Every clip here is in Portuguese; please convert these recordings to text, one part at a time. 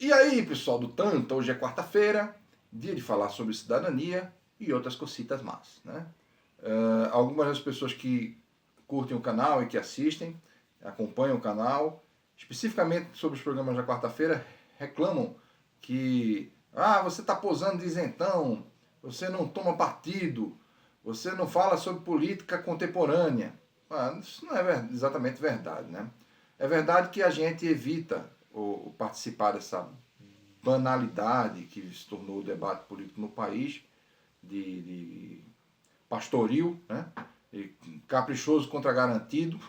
E aí, pessoal do Tanto, hoje é quarta-feira, dia de falar sobre cidadania e outras cositas más, né? Algumas das pessoas que curtem o canal e que assistem, acompanham o canal, especificamente sobre os programas da quarta-feira, reclamam que você está posando de isentão, você não toma partido, você não fala sobre política contemporânea. Isso não é exatamente verdade, né? É verdade que a gente evita o participar dessa banalidade que se tornou o debate político no país, de pastoril, né? E caprichoso contra garantido,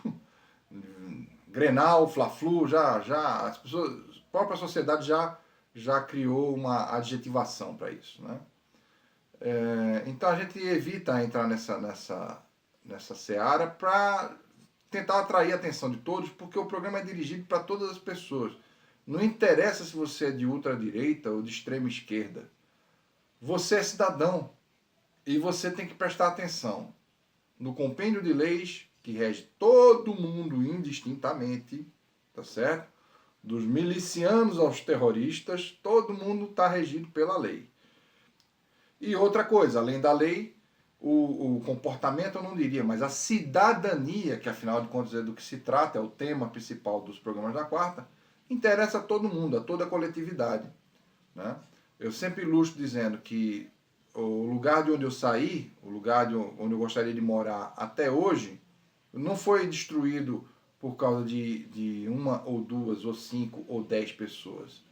Grenal, Fla-Flu, já as pessoas, a própria sociedade já criou uma adjetivação para isso, né? Então a gente evita entrar nessa seara para tentar atrair a atenção de todos, porque o programa é dirigido para todas as pessoas. Não interessa se você é de ultradireita ou de extrema esquerda. Você é cidadão e você tem que prestar atenção no compêndio de leis que rege todo mundo indistintamente, tá certo? Dos milicianos aos terroristas, todo mundo está regido pela lei. E outra coisa, além da lei, o comportamento eu não diria, mas a cidadania, que afinal de contas é do que se trata, é o tema principal dos programas da quarta, interessa a todo mundo, a toda a coletividade, né? Eu sempre ilustro dizendo que o lugar de onde eu saí, o lugar onde eu gostaria de morar até hoje, não foi destruído por causa de uma ou duas ou 5 ou 10 pessoas.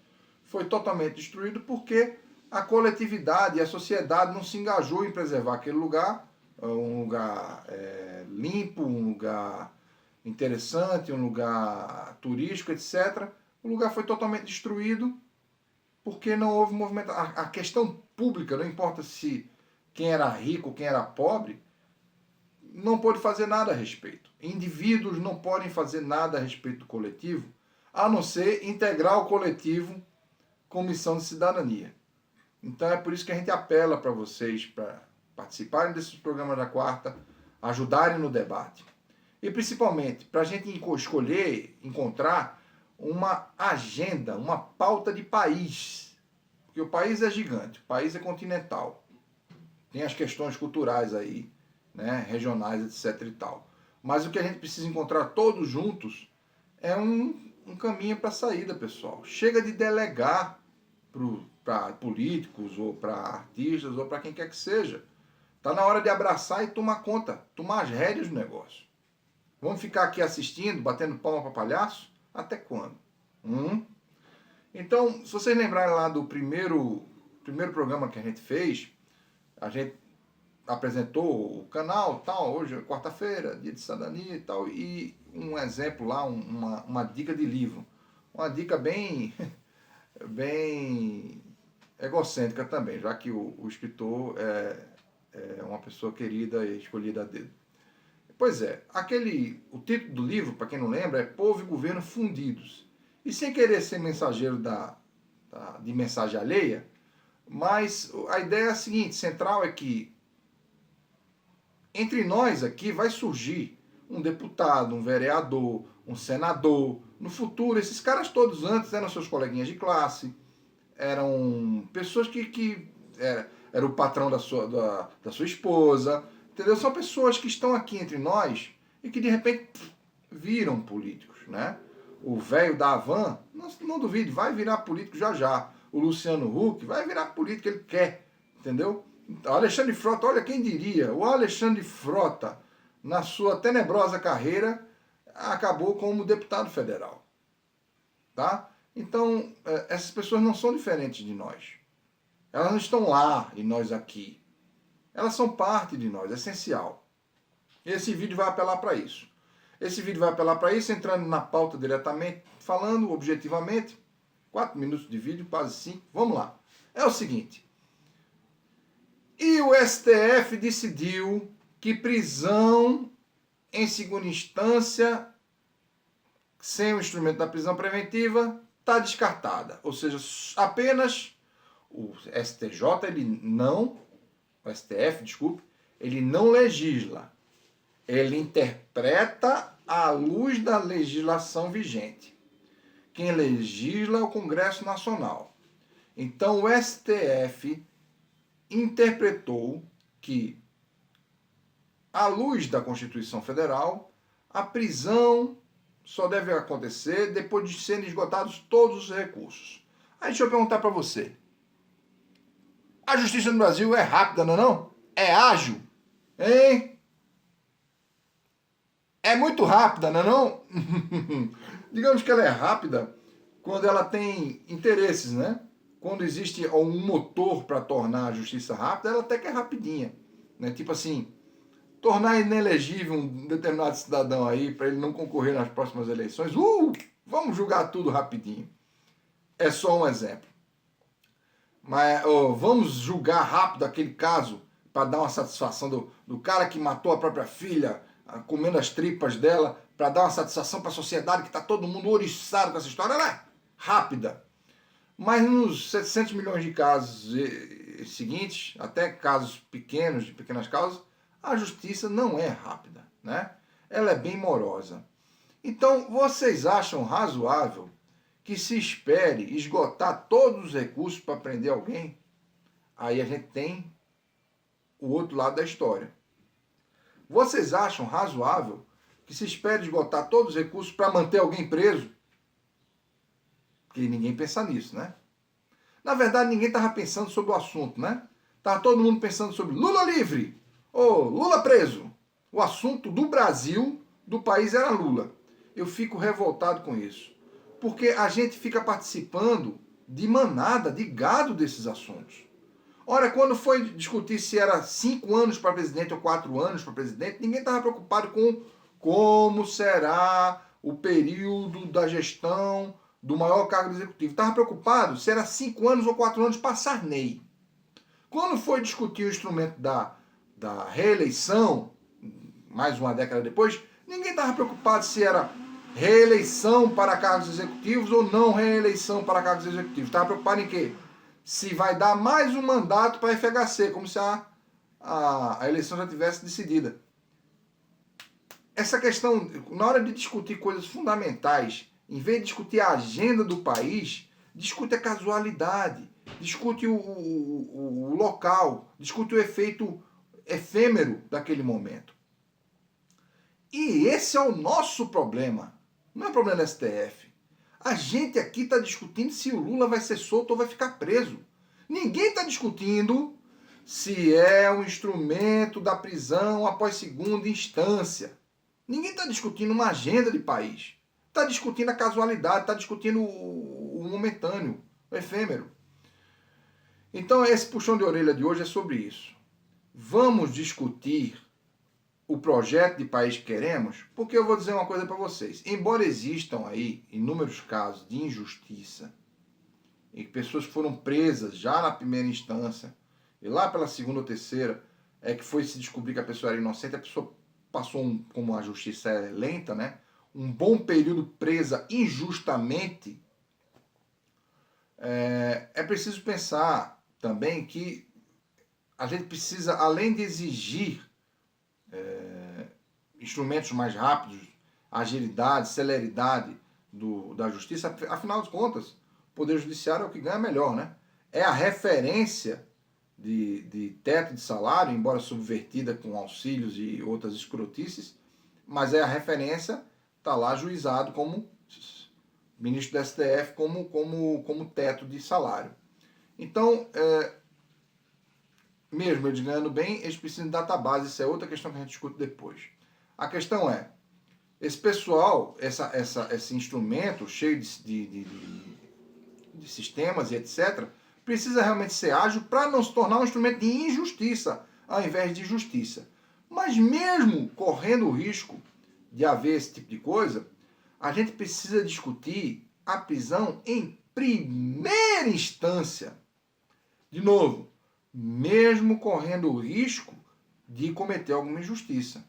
Foi totalmente destruído porque a coletividade e a sociedade não se engajou em preservar aquele lugar, um lugar limpo, um lugar interessante, um lugar turístico, etc. O lugar foi totalmente destruído porque não houve movimento. A questão pública, não importa se quem era rico, quem era pobre, não pôde fazer nada a respeito. Indivíduos não podem fazer nada a respeito do coletivo, a não ser integrar o coletivo com missão de cidadania. Então é por isso que a gente apela para vocês para participarem desses programas da quarta, ajudarem no debate. E principalmente para a gente escolher, encontrar uma agenda, uma pauta de país. Porque o país é gigante, o país é continental. Tem as questões culturais aí, né, regionais, etc. e tal. Mas o que a gente precisa encontrar todos juntos é um caminho para a saída, pessoal. Chega de delegar para políticos, ou para artistas, ou para quem quer que seja. Está na hora de abraçar e tomar conta, tomar as rédeas do negócio. Vamos ficar aqui assistindo, batendo palma para palhaço? Até quando? Então, se vocês lembrarem lá do primeiro programa que a gente fez, a gente apresentou o canal, tal, hoje é quarta-feira, dia de cidadania e tal, e um exemplo lá, uma dica de livro. Uma dica bem egocêntrica também, já que o escritor é uma pessoa querida e escolhida a dedo. Pois é, o título do livro, para quem não lembra, é Povo e Governo Fundidos. E sem querer ser mensageiro de mensagem alheia, mas a ideia é a seguinte, central é que entre nós aqui vai surgir um deputado, um vereador, um senador. No futuro, esses caras todos antes eram seus coleguinhas de classe, eram pessoas que era o patrão da sua esposa, entendeu? São pessoas que estão aqui entre nós e que de repente viram políticos, né? O velho da Havan, não duvide, vai virar político já já. O Luciano Huck vai virar político, ele quer, entendeu? O Alexandre Frota, olha quem diria, o Alexandre Frota, na sua tenebrosa carreira, acabou como deputado federal, tá? Então, essas pessoas não são diferentes de nós. Elas não estão lá e nós aqui. Elas são parte de nós, é essencial. Esse vídeo vai apelar para isso. Esse vídeo vai apelar para isso, entrando na pauta diretamente, falando objetivamente. 4 minutos de vídeo, quase 5. Vamos lá. É o seguinte. E o STF decidiu que prisão em segunda instância, sem o instrumento da prisão preventiva, está descartada. Ou seja, apenas o STJ, o STF, desculpe, ele não legisla. Ele interpreta à luz da legislação vigente. Quem legisla é o Congresso Nacional. Então o STF interpretou que, à luz da Constituição Federal, a prisão só deve acontecer depois de serem esgotados todos os recursos. Aí deixa eu perguntar para você. A justiça no Brasil é rápida, não é não? É ágil? Hein? É muito rápida, não é não? Digamos que ela é rápida quando ela tem interesses, né? Quando existe um motor para tornar a justiça rápida, ela até que é rapidinha. Né? Tipo assim, tornar inelegível um determinado cidadão aí para ele não concorrer nas próximas eleições, vamos julgar tudo rapidinho. É só um exemplo. Mas vamos julgar rápido aquele caso para dar uma satisfação do cara que matou a própria filha, comendo as tripas dela, para dar uma satisfação para a sociedade que está todo mundo oriçado com essa história. Ela é rápida. Mas nos 700 milhões de casos seguintes, até casos pequenos, de pequenas causas, a justiça não é rápida, né? Ela é bem morosa. Então, vocês acham razoável que se espere esgotar todos os recursos para prender alguém? Aí a gente tem o outro lado da história. Vocês acham razoável que se espere esgotar todos os recursos para manter alguém preso? Porque ninguém pensa nisso, né? Na verdade, ninguém estava pensando sobre o assunto, né? Estava todo mundo pensando sobre Lula livre ou Lula preso. O assunto do Brasil, do país, era Lula. Eu fico revoltado com isso. Porque a gente fica participando de manada, de gado desses assuntos. Ora, quando foi discutir se era 5 anos para presidente ou 4 anos para presidente, ninguém estava preocupado com como será o período da gestão do maior cargo do executivo. Estava preocupado se era 5 anos ou 4 anos para Sarney. Quando foi discutir o instrumento da reeleição, mais uma década depois, ninguém estava preocupado se era reeleição para cargos executivos ou não reeleição para cargos executivos. Estava preocupado em quê? Se vai dar mais um mandato para a FHC, como se a eleição já tivesse decidida. Essa questão, na hora de discutir coisas fundamentais, em vez de discutir a agenda do país, discute a casualidade, discute o local, discute o efeito efêmero daquele momento. E esse é o nosso problema. Não é problema do STF. A gente aqui está discutindo se o Lula vai ser solto ou vai ficar preso. Ninguém está discutindo se é um instrumento da prisão após segunda instância. Ninguém está discutindo uma agenda de país. Está discutindo a casualidade, está discutindo o momentâneo, o efêmero. Então esse puxão de orelha de hoje é sobre isso. Vamos discutir o projeto de país que queremos, porque eu vou dizer uma coisa para vocês. Embora existam aí inúmeros casos de injustiça, e pessoas que foram presas já na primeira instância, e lá pela segunda ou terceira, é que foi se descobrir que a pessoa era inocente, a pessoa passou, como a justiça é lenta, né? Um bom período presa injustamente. É preciso pensar também que a gente precisa, além de exigir instrumentos mais rápidos, agilidade, celeridade da justiça, afinal de contas, o Poder Judiciário é o que ganha melhor, né? É a referência de teto de salário, embora subvertida com auxílios e outras escrotices, mas é a referência, está lá ajuizado como ministro do STF, como teto de salário. Então, mesmo eles ganhando bem, eles precisam de database, isso é outra questão que a gente discute depois. A questão é, esse pessoal, esse instrumento cheio de sistemas e etc., precisa realmente ser ágil para não se tornar um instrumento de injustiça ao invés de justiça. Mas mesmo correndo o risco de haver esse tipo de coisa, a gente precisa discutir a prisão em primeira instância. De novo, mesmo correndo o risco de cometer alguma injustiça.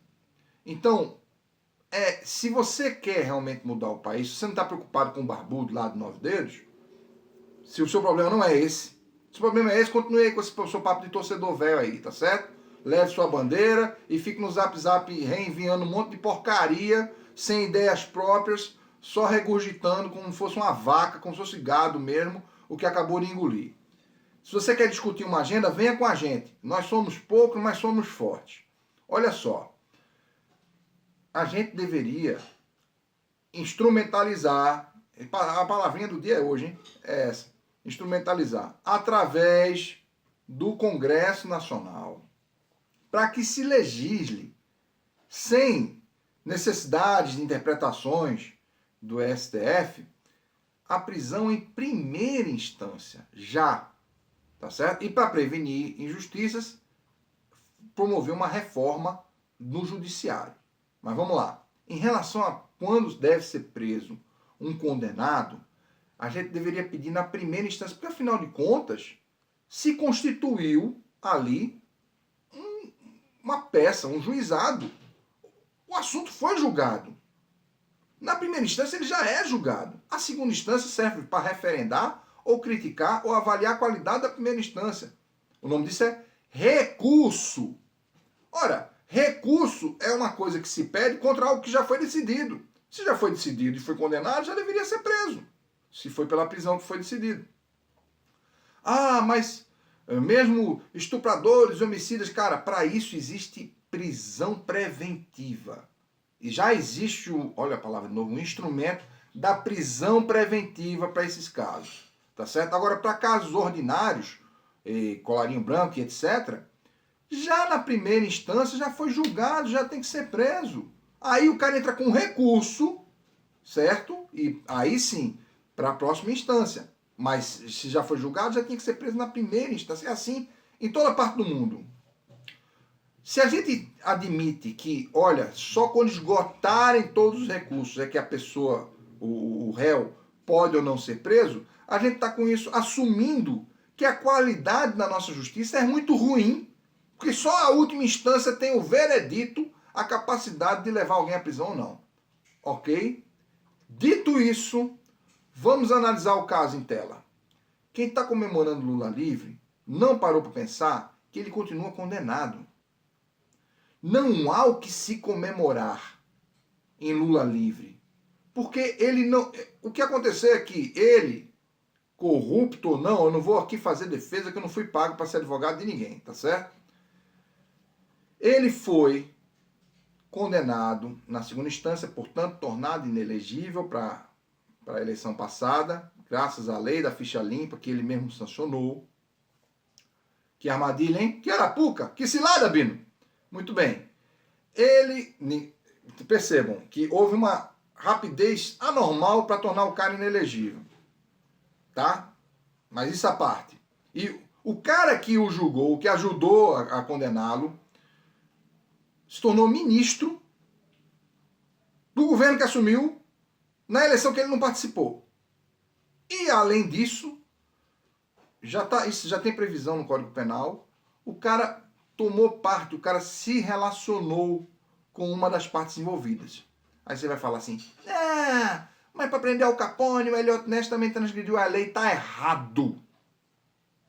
Então, se você quer realmente mudar o país, se você não está preocupado com o barbudo lá de 9 dedos, se o seu problema não é esse, se o problema é esse, continue aí com esse seu papo de torcedor velho aí, tá certo? Leve sua bandeira e fique no zap reenviando um monte de porcaria, sem ideias próprias, só regurgitando como se fosse uma vaca, como se fosse gado mesmo, o que acabou de engolir. Se você quer discutir uma agenda, venha com a gente. Nós somos poucos, mas somos fortes. Olha só, a gente deveria instrumentalizar, a palavrinha do dia é hoje, hein? É essa, instrumentalizar, através do Congresso Nacional, para que se legisle sem necessidade de interpretações do STF, a prisão em primeira instância, já, tá certo? E para prevenir injustiças, promover uma reforma no judiciário. Mas vamos lá. Em relação a quando deve ser preso um condenado, a gente deveria pedir na primeira instância, porque afinal de contas, se constituiu ali uma peça, um juizado. O assunto foi julgado. Na primeira instância ele já é julgado. A segunda instância serve para referendar ou criticar ou avaliar a qualidade da primeira instância. O nome disso é recurso. Ora, recurso é uma coisa que se pede contra algo que já foi decidido. Se já foi decidido e foi condenado, já deveria ser preso. Se foi pela prisão que foi decidido. Ah, mas mesmo estupradores, homicidas, cara, para isso existe prisão preventiva. E já existe, olha a palavra de novo, um instrumento da prisão preventiva para esses casos. Tá certo? Agora, para casos ordinários, colarinho branco e etc., já na primeira instância já foi julgado, já tem que ser preso. Aí o cara entra com recurso, certo? E aí sim, para a próxima instância. Mas se já foi julgado, já tem que ser preso na primeira instância. É assim em toda parte do mundo. Se a gente admite que, olha, só quando esgotarem todos os recursos é que a pessoa, o réu, pode ou não ser preso, a gente está com isso assumindo que a qualidade da nossa justiça é muito ruim, porque só a última instância tem o veredito, a capacidade de levar alguém à prisão ou não. Ok? Dito isso, vamos analisar o caso em tela. Quem está comemorando Lula livre não parou para pensar que ele continua condenado. Não há o que se comemorar em Lula livre. Porque ele não... O que aconteceu é que ele, corrupto ou não, eu não vou aqui fazer defesa que eu não fui pago para ser advogado de ninguém, tá certo? Ele foi condenado na segunda instância, portanto, tornado inelegível para a eleição passada, graças à lei da ficha limpa, que ele mesmo sancionou. Que armadilha, hein? Que arapuca! Que cilada, Bino! Muito bem. Percebam que houve uma rapidez anormal para tornar o cara inelegível. Tá? Mas isso à parte. E o cara que o julgou, que ajudou a condená-lo, se tornou ministro do governo que assumiu na eleição que ele não participou. E, além disso, isso já tem previsão no Código Penal, o cara tomou parte, o cara se relacionou com uma das partes envolvidas. Aí você vai falar assim, mas para prender Al Capone, o Eliot Ness também transgrediu a lei, tá errado.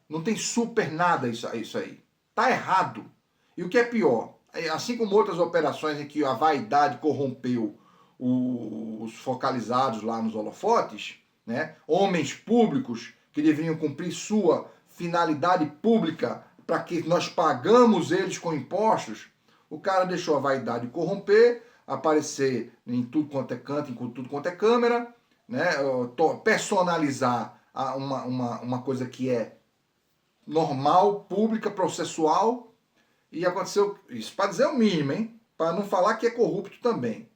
Não tem super nada isso aí. Tá errado. E o que é pior, assim como outras operações em que a vaidade corrompeu os focalizados lá nos holofotes, né? Homens públicos que deveriam cumprir sua finalidade pública para que nós pagamos eles com impostos, o cara deixou a vaidade corromper, aparecer em tudo quanto é canto, em tudo quanto é câmera, né? Personalizar uma coisa que é normal, pública, processual, e aconteceu isso, para dizer o mínimo, hein? Para não falar que é corrupto também.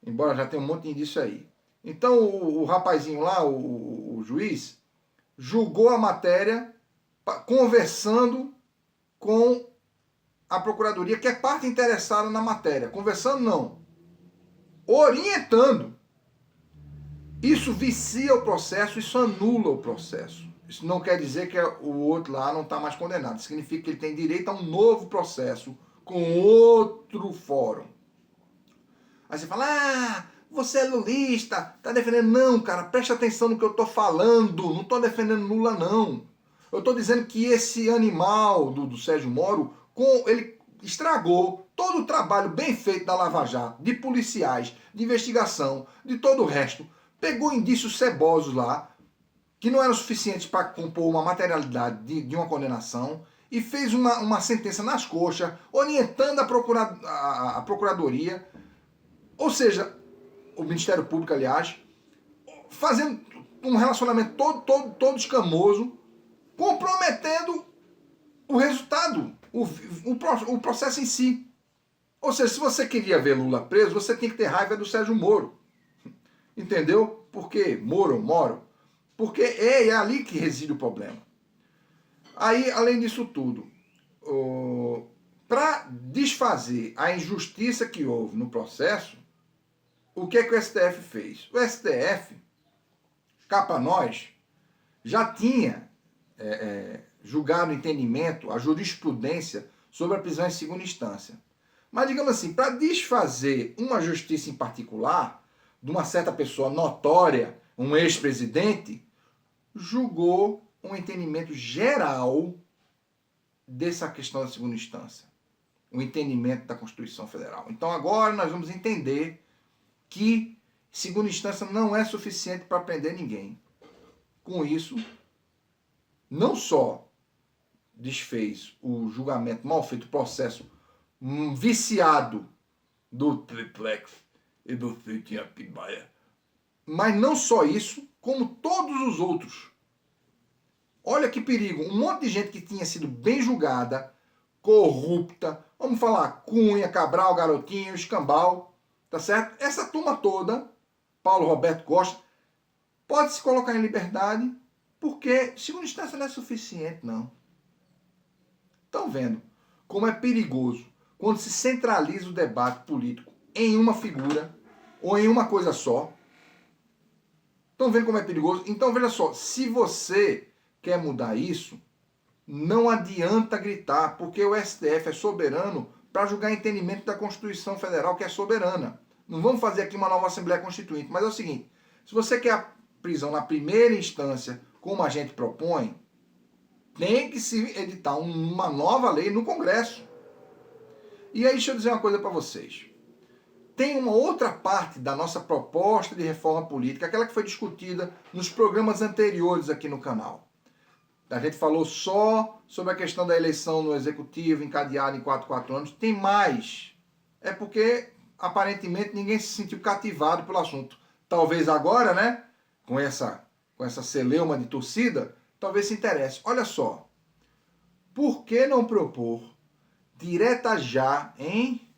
Embora já tenha um monte de indício aí. Então o rapazinho lá, o juiz, julgou a matéria conversando com a procuradoria, que é parte interessada na matéria. Conversando não, orientando. Isso vicia o processo, isso anula o processo. Isso não quer dizer que o outro lá não está mais condenado. Significa que ele tem direito a um novo processo com outro fórum. Aí você fala, você é lulista, tá defendendo. Não, cara, preste atenção no que eu tô falando. Não tô defendendo Lula, não. Eu tô dizendo que esse animal do Sérgio Moro, ele estragou todo o trabalho bem feito da Lava Jato, de policiais, de investigação, de todo o resto, pegou indícios cebosos lá, que não eram suficientes para compor uma materialidade de uma condenação, e fez uma sentença nas coxas, orientando a Procuradoria, ou seja, o Ministério Público, aliás, fazendo um relacionamento todo escamoso, comprometendo o resultado, o processo em si. Ou seja, se você queria ver Lula preso, você tinha que ter raiva do Sérgio Moro. Entendeu? Por quê? Moro. Porque é ali que reside o problema. Aí, além disso tudo, para desfazer a injustiça que houve no processo, o que é que o STF fez? O STF, cá para nós, já tinha julgado o entendimento, a jurisprudência sobre a prisão em segunda instância. Mas, digamos assim, para desfazer uma justiça em particular, de uma certa pessoa notória, um ex-presidente, julgou um entendimento geral dessa questão da segunda instância. O entendimento da Constituição Federal. Então agora nós vamos entender que segunda instância não é suficiente para prender ninguém. Com isso, não só desfez o julgamento mal feito, o processo viciado do triplex e do Citinha Pibaia, mas não só isso, como todos os outros. Olha que perigo, um monte de gente que tinha sido bem julgada, corrupta, vamos falar Cunha, Cabral, Garotinho, Escambau, tá certo? Essa turma toda, Paulo Roberto Costa, pode se colocar em liberdade, porque segunda instância não é suficiente, não. Estão vendo como é perigoso quando se centraliza o debate político em uma figura ou em uma coisa só. Estão vendo como é perigoso? Então veja só, se você quer mudar isso, não adianta gritar, porque o STF é soberano para julgar entendimento da Constituição Federal, que é soberana. Não vamos fazer aqui uma nova Assembleia Constituinte, mas é o seguinte, se você quer a prisão na primeira instância, como a gente propõe, tem que se editar uma nova lei no Congresso. E aí deixa eu dizer uma coisa para vocês. Tem uma outra parte da nossa proposta de reforma política, aquela que foi discutida nos programas anteriores aqui no canal. A gente falou só sobre a questão da eleição no Executivo, encadeada em 4 anos. Tem mais. É porque, aparentemente, ninguém se sentiu cativado pelo assunto. Talvez agora, né, com essa celeuma de torcida, talvez se interesse. Olha só. Por que não propor direta já, hein?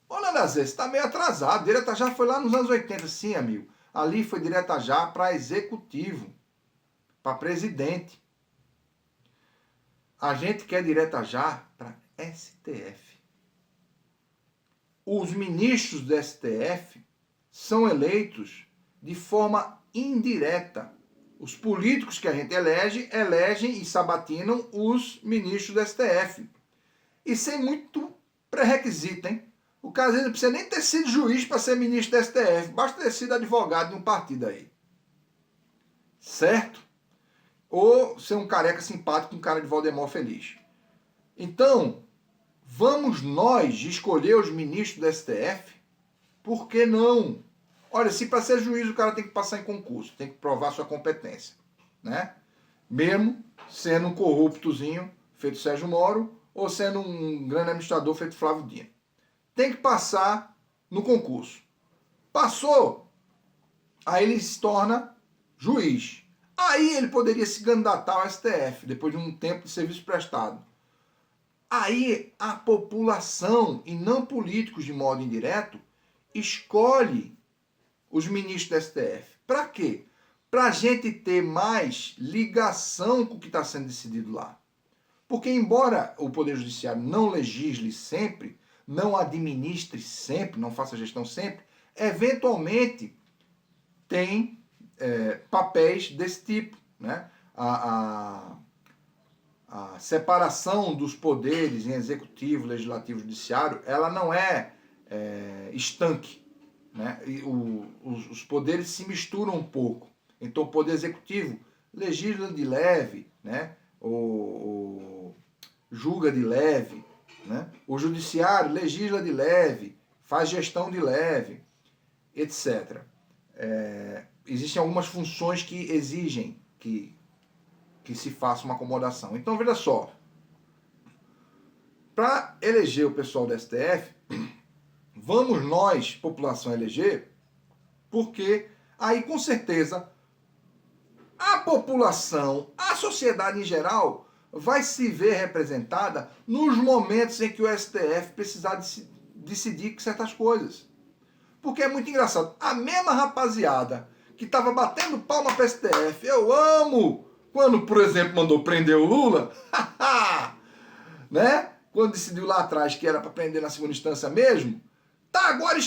Olha, Nazé, você está meio atrasado. Direta já foi lá nos anos 80, sim, amigo. Ali foi direta já para executivo, para presidente. A gente quer direta já para STF. Os ministros do STF são eleitos de forma indireta. Os políticos que a gente elegem e sabatinam os ministros do STF. E sem muito pré-requisito, hein? O cara às vezes não precisa nem ter sido juiz para ser ministro do STF. Basta ter sido advogado de um partido aí. Certo? Ou ser um careca simpático, um cara de Valdemar feliz. Então, vamos nós escolher os ministros do STF? Por que não? Olha, se para ser juiz o cara tem que passar em concurso, tem que provar sua competência, né? Mesmo sendo um corruptozinho feito Sérgio Moro ou sendo um grande administrador feito Flávio Dino. Tem que passar no concurso. Passou, aí ele se torna juiz. Aí ele poderia se candidatar ao STF, depois de um tempo de serviço prestado. Aí a população, e não políticos de modo indireto, escolhe os ministros do STF. Para quê? Para a gente ter mais ligação com o que está sendo decidido lá. Porque embora o Poder Judiciário não legisle sempre, não administre sempre, não faça gestão sempre, eventualmente tem papéis desse tipo, né? A separação dos poderes em executivo, legislativo e judiciário, ela não é estanque, né? E os poderes se misturam um pouco. Então o poder executivo legisla de leve, né? Julga de leve, né? O judiciário legisla de leve, faz gestão de leve, etc. Existem algumas funções que exigem que se faça uma acomodação. Então, veja só, para eleger o pessoal do STF, vamos nós, população, eleger, porque aí, com certeza, a população, a sociedade em geral, vai se ver representada nos momentos em que o STF precisar decidir certas coisas. Porque é muito engraçado. A mesma rapaziada que estava batendo palma para o STF, eu amo, quando, por exemplo, mandou prender o Lula, né? Quando decidiu lá atrás que era para prender na segunda instância mesmo, tá agora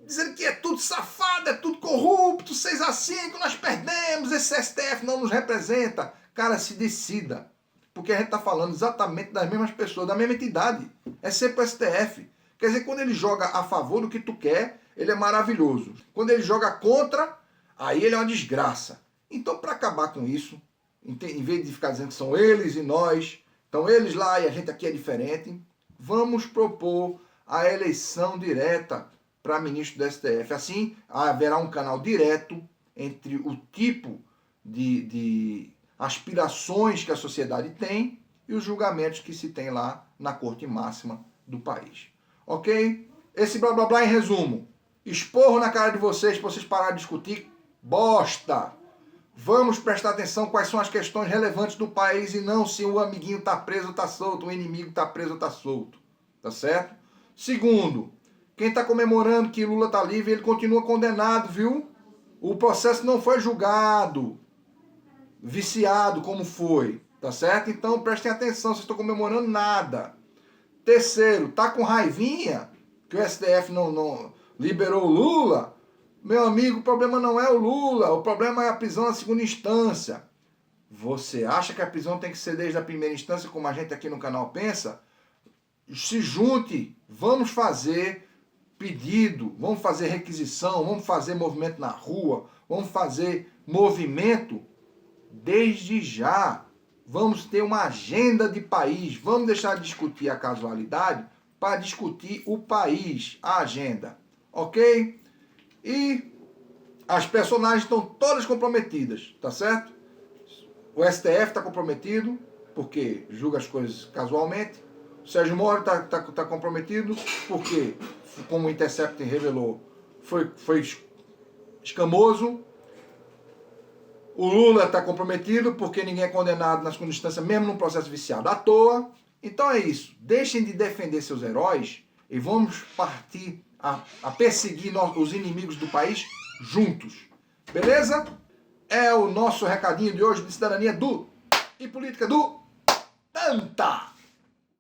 dizendo que é tudo safado, é tudo corrupto, 6-5, nós perdemos, esse STF não nos representa. Cara, se decida. Porque a gente está falando exatamente das mesmas pessoas, da mesma entidade. É sempre o STF. Quer dizer, quando ele joga a favor do que tu quer, ele é maravilhoso. Quando ele joga contra, aí ele é uma desgraça. Então, para acabar com isso, em vez de ficar dizendo que são eles e nós, então eles lá e a gente aqui é diferente, vamos propor a eleição direta para ministro do STF. Assim, haverá um canal direto entre o tipo de aspirações que a sociedade tem e os julgamentos que se tem lá na corte máxima do país. Ok? Esse blá blá blá em resumo. Esporro na cara de vocês para vocês pararem de discutir bosta. Vamos prestar atenção quais são as questões relevantes do país e não se o amiguinho está preso ou está solto, o inimigo está preso ou está solto. Tá certo? Segundo, quem está comemorando que Lula está livre, ele continua condenado, viu? O processo não foi julgado, viciado como foi, tá certo? Então prestem atenção, vocês estão comemorando nada. Terceiro, tá com raivinha que o STF não liberou o Lula? Meu amigo, o problema não é o Lula, o problema é a prisão na segunda instância. Você acha que a prisão tem que ser desde a primeira instância, como a gente aqui no canal pensa? Se junte, vamos fazer pedido, vamos fazer requisição, vamos fazer movimento na rua, vamos fazer movimento desde já. Vamos ter uma agenda de país, vamos deixar de discutir a casualidade para discutir o país, a agenda, ok? E as personagens estão todas comprometidas, tá certo? O STF está comprometido, porque julga as coisas casualmente. O Sérgio Moro está comprometido, porque, como o Intercept revelou, foi escamoso. O Lula está comprometido, porque ninguém é condenado na segunda instância, mesmo num processo viciado, à toa. Então é isso. Deixem de defender seus heróis e vamos partir a perseguir os inimigos do país juntos. Beleza? É o nosso recadinho de hoje de cidadania e política do Tanta.